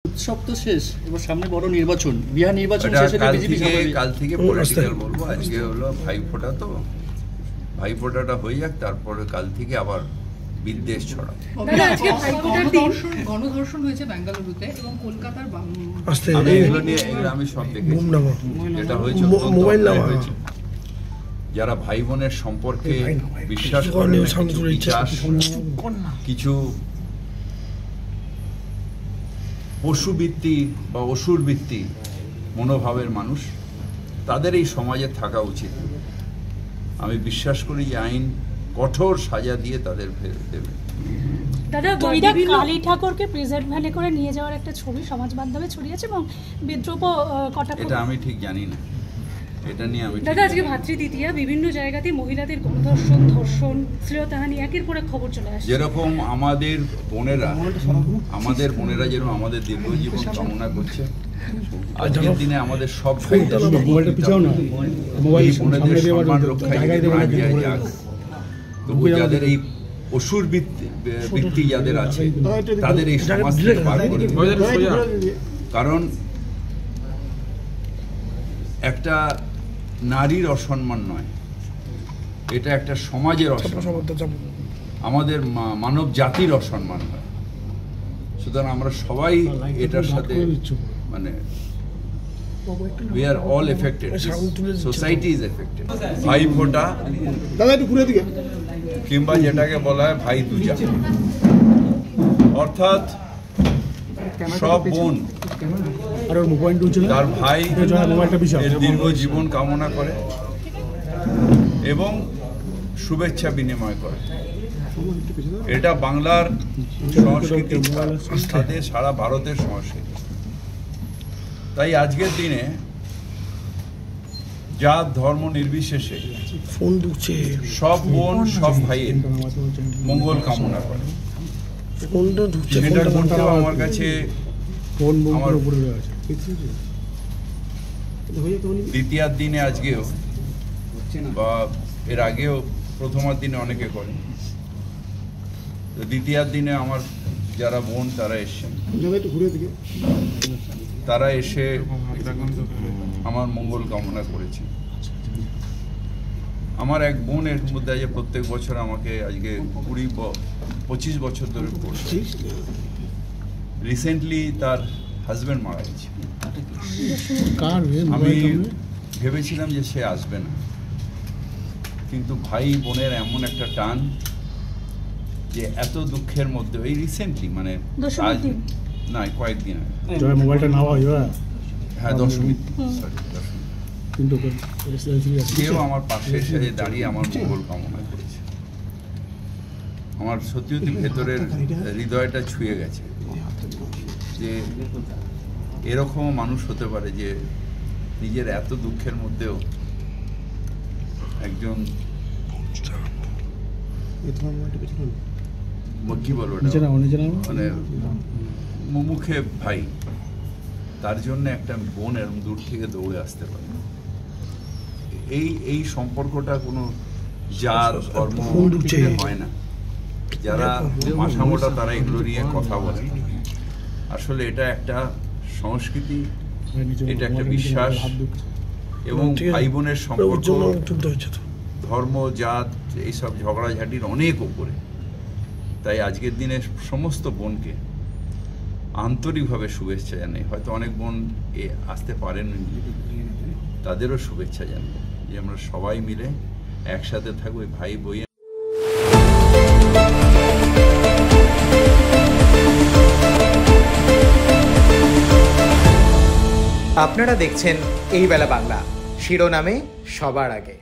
উৎসব তো শেষ, এবার সামনে বড় নির্বাচন, বিহার নির্বাচন শেষ হলে বিজেপি কাল থেকে পলিটিক্যাল বলবো। আজকে হলো ভাইফোঁটা, তো ভাইফোঁটাটা হয়ে যাক, তারপরে কাল থেকে আবার বিদ্বেষ ছড়া। গণধর্ষণ হয়েছে বেঙ্গালুরুতে এবং কলকাতার আমি সব দেখেছি। যেটা হয়েছে যারা ভাই বোনের সম্পর্কে বিশ্বাস করেন, কিছু পশুবৃত্তি বা অসুরবৃত্তি মনোভাবের মানুষ, তাদের এই সমাজে থাকা উচিত। আমি বিশ্বাস করি যে আইন কঠোর সাজা দিয়ে তাদের ফেরত দেবে। দাদা, কালী ঠাকুরকে প্রেজেন্ট ভ্যানে করে নিয়ে যাওয়ার একটা ছবি সমাজ মাধ্যমে ছড়িয়েছে এবং বিদ্রুপ কটাক্ষ, এটা আমি ঠিক জানি না, এটা নিয়ে আমি। দাদা, আজকে ভাতৃদ্বিতীয়া, বিভিন্ন জায়গাতে মহিলাদের গণধর্ষণ, ধর্ষণ, শ্লীলতাহানি একের পর এক খবর চলে আসছে। যেরকম আমাদের বোনেরা যেরকম আমাদের দীর্ঘজীবন কামনা করছে, আজকের দিনে আমাদের সব ভাইদের সম্মান রক্ষায় তবু যাদের এই অসুর বৃত্তি যাদের আছে, তাদের এই সমাজ থেকে বার করে দেবে। কারণ একটা নারীর অসম্মান নয়, এটা একটা সমাজের অসম্মান, আমাদের মানব জাতির অসম্মান হয়। সুতরাং আমরা সবাই এটার সাথে মানে we are all affected, society is affected. ভাই ফোঁটা কিংবা যেটাকে বলা হয় ভাই দুজা, অর্থাৎ সব বোন তার ভাই দীর্ঘ জীবন কামনা করে এবং শুভেচ্ছা বিনিময় করে। এটা বাংলার সংস্কৃতি, সাথে সারা ভারতের সংস্কৃতি। তাই আজকের দিনে জাত ধর্ম নির্বিশেষে সব বোন সব ভাইয়ের মঙ্গল কামনা করে। আমার কাছে দ্বিতীয়ার দিনে আজকেও বা এর আগেও প্রথমার দিনে অনেকে করে, দ্বিতীয়ার দিনে আমার যারা বোন তারা এসছেন, তারা এসে আমার মঙ্গল কামনা করেছে। আমার এক বোন এর মধ্যে আছে, প্রত্যেক বছর আমাকে আজকে 20-25 বছর ধরে পড়ছে। রিসেন্টলি তার হাজবেন্ড মারা গেছে। আমি ভেবেছিলাম যে সে আসবে না, কিন্তু ভাই বোনের এমন একটা টান যে এত দুঃখের মধ্যে এই রিসেন্টলি মানে না কয়েকদিন হ্যাঁ দশমী সেও আমার পাশে এসে দাঁড়িয়ে আমার মঙ্গল কামনা করেছে। আমার সত্যি সত্যি ভেতরের হৃদয়টা ছুঁয়ে গেছে যে এরকম মানুষ হতে পারে যে নিজের এত দুঃখের মধ্যেও একজন কি বলবো মানে মুখে ভাই, তার জন্য একটা বোন এরকম দূর থেকে দৌড়ে আসতে পারে। এই সম্পর্কটা কোনো জাত ধর্ম হয় না। যারা মাথামোটা তারা এগুলো নিয়ে কথা বলে, আসলে এটা একটা সংস্কৃতি, এটা একটা বিশ্বাস এবং ভাই বোনের সম্পর্ক ধর্ম জাত এইসব ঝগড়াঝাটির অনেক ওপরে। তাই আজকের দিনে সমস্ত বোনকে আন্তরিকভাবে শুভেচ্ছা জানাই। হয়তো অনেক বোন আসতে পারেন, তাদেরও শুভেচ্ছা জানাই যে আমরা সবাই মিলে একসাথে থাকবো ভাই বই। আপনারা দেখছেন এই বেলা বাংলা, শিরোনামে সবার আগে।